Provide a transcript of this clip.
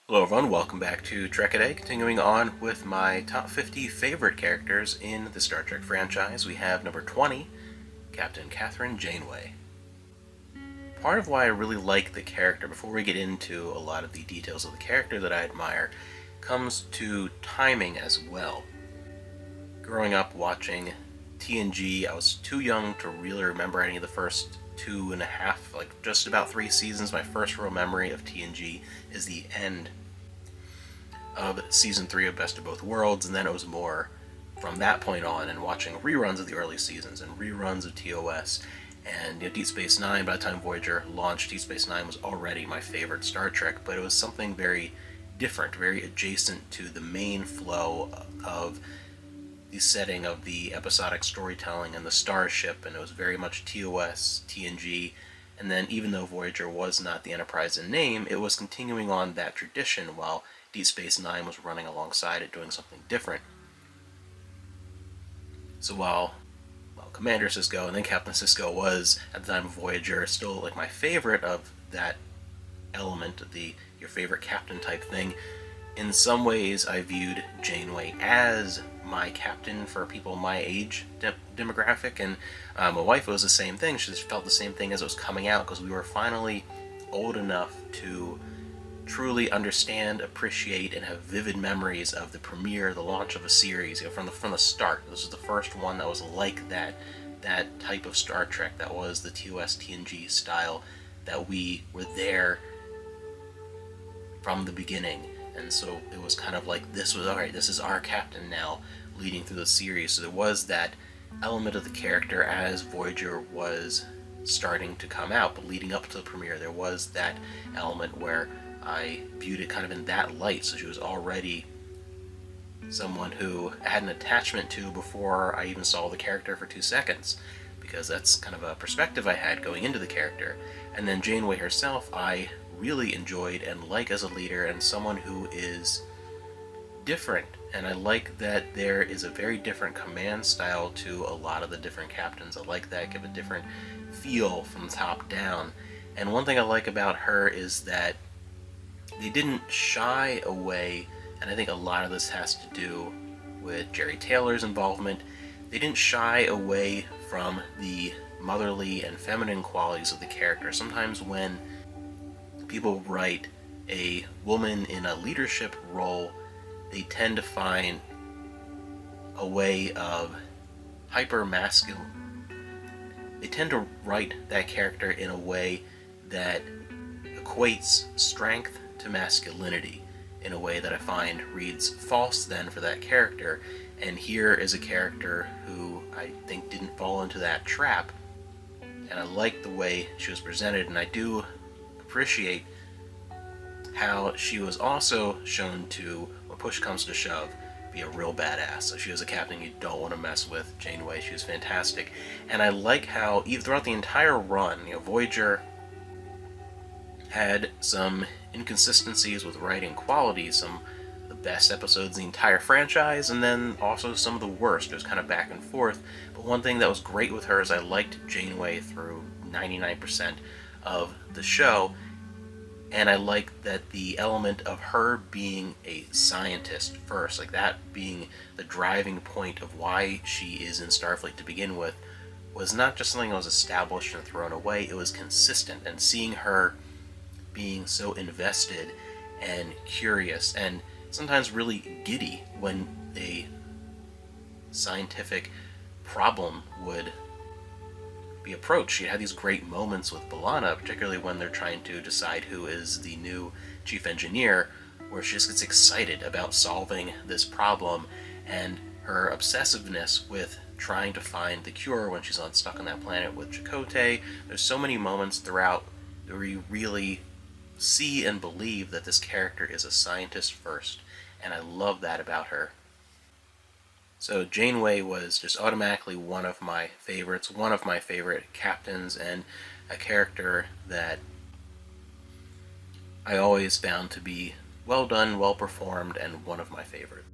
Hello everyone, welcome back to Trek A Day, continuing on with my top 50 favorite characters in the Star Trek franchise. We have number 20, Captain Kathryn Janeway. Part of why I really like the character, before we get into a lot of the details of the character that I admire, comes to timing as well. Growing up watching TNG, I was too young to really remember any of the first 2.5, just about 3 seasons. My first real memory of TNG is the end of season 3 of Best of Both Worlds, and then it was more from that point on and watching reruns of the early seasons and reruns of TOS. And Deep Space Nine, by the time Voyager launched, Deep Space Nine was already my favorite Star Trek, but it was something very different, very adjacent to the main flow of the setting of the episodic storytelling and the starship, and it was very much TOS, TNG, and then even though Voyager was not the Enterprise in name, it was continuing on that tradition while Deep Space Nine was running alongside it, doing something different. So while Commander Sisko and then Captain Sisko was, at the time of Voyager, still like my favorite of that element, your favorite captain type thing, in some ways I viewed Janeway as my captain for people my age demographic, and my wife was the same thing. She just felt the same thing as it was coming out, because we were finally old enough to truly understand, appreciate, and have vivid memories of the premiere, the launch of a series, from the start. This was the first one that was like that type of Star Trek, that was the TOS TNG style, that we were there from the beginning. And so it was kind of like, this was, alright, this is our captain now, leading through the series. So there was that element of the character as Voyager was starting to come out, but leading up to the premiere, there was that element where I viewed it kind of in that light. So she was already someone who I had an attachment to before I even saw the character for 2 seconds, because that's kind of a perspective I had going into the character. And then Janeway herself, I really enjoyed and like as a leader, and someone who is different. And I like that there is a very different command style to a lot of the different captains. I like that, give a different feel from top down. And one thing I like about her is that they didn't shy away, and I think a lot of this has to do with Jerry Taylor's involvement. They didn't shy away from the motherly and feminine qualities of the character. Sometimes when people write a woman in a leadership role, they tend to find a way of they tend to write that character in a way that equates strength to masculinity, in a way that I find reads false then for that character. And here is a character who I think didn't fall into that trap, and I like the way she was presented, and I do appreciate how she was also shown to, when push comes to shove, be a real badass. So she was a captain you don't want to mess with. Janeway, she was fantastic. And I like how, even throughout the entire run, Voyager had some inconsistencies with writing quality, some of the best episodes in the entire franchise, and then also some of the worst. It was kind of back and forth. But one thing that was great with her is I liked Janeway through 99% of the show, and I liked that the element of her being a scientist first, like that being the driving point of why she is in Starfleet to begin with, was not just something that was established and thrown away. It was consistent, and seeing her being so invested and curious and sometimes really giddy when a scientific problem would be approached. She had these great moments with B'Elanna, particularly when they're trying to decide who is the new chief engineer, where she just gets excited about solving this problem, and her obsessiveness with trying to find the cure when she's stuck on that planet with Chakotay. There's so many moments throughout where you really see and believe that this character is a scientist first, and I love that about her. So Janeway was just automatically one of my favorites, one of my favorite captains, and a character that I always found to be well done, well performed, and one of my favorites.